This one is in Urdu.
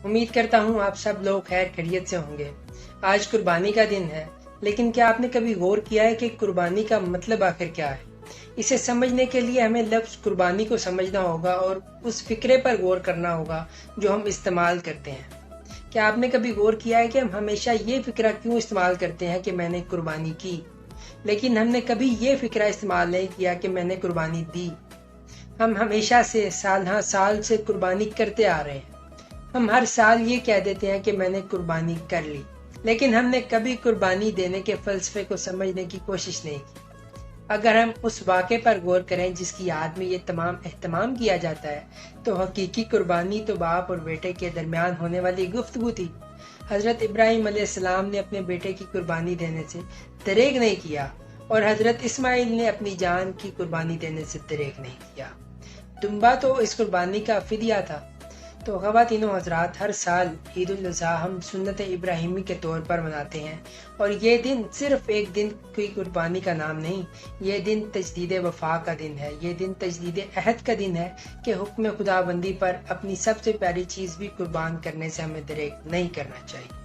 امید کرتا ہوں آپ سب لوگ خیر خیریت سے ہوں گے۔ آج قربانی کا دن ہے، لیکن کیا آپ نے کبھی غور کیا ہے کہ قربانی کا مطلب آخر کیا ہے؟ اسے سمجھنے کے لیے ہمیں لفظ قربانی کو سمجھنا ہوگا اور اس فکرے پر غور کرنا ہوگا جو ہم استعمال کرتے ہیں۔ کیا آپ نے کبھی غور کیا ہے کہ ہم ہمیشہ یہ فکرہ کیوں استعمال کرتے ہیں کہ میں نے قربانی کی، لیکن ہم نے کبھی یہ فکرہ استعمال نہیں کیا کہ میں نے قربانی دی؟ ہم ہمیشہ سے سال ہاں سال سے قربانی کرتے آ رہے ہیں۔ ہم ہر سال یہ کہہ دیتے ہیں کہ میں نے قربانی کر لی، لیکن ہم نے کبھی قربانی دینے کے فلسفے کو سمجھنے کی کوشش نہیں کی۔ اگر ہم اس واقعے پر غور کریں جس کی یاد میں یہ تمام اہتمام کیا جاتا ہے، تو حقیقی قربانی تو باپ اور بیٹے کے درمیان ہونے والی گفتگو تھی۔ حضرت ابراہیم علیہ السلام نے اپنے بیٹے کی قربانی دینے سے دریغ نہیں کیا، اور حضرت اسماعیل نے اپنی جان کی قربانی دینے سے دریغ نہیں کیا۔ دمبا تو اس قربانی کا فدیہ تھا۔ تو خواتین و حضرات، ہر سال عید الاضحیٰ ہم سنت ابراہیمی کے طور پر مناتے ہیں، اور یہ دن صرف ایک دن کی قربانی کا نام نہیں، یہ دن تجدید وفا کا دن ہے، یہ دن تجدید عہد کا دن ہے کہ حکم خدا بندی پر اپنی سب سے پیاری چیز بھی قربان کرنے سے ہمیں دریغ نہیں کرنا چاہیے۔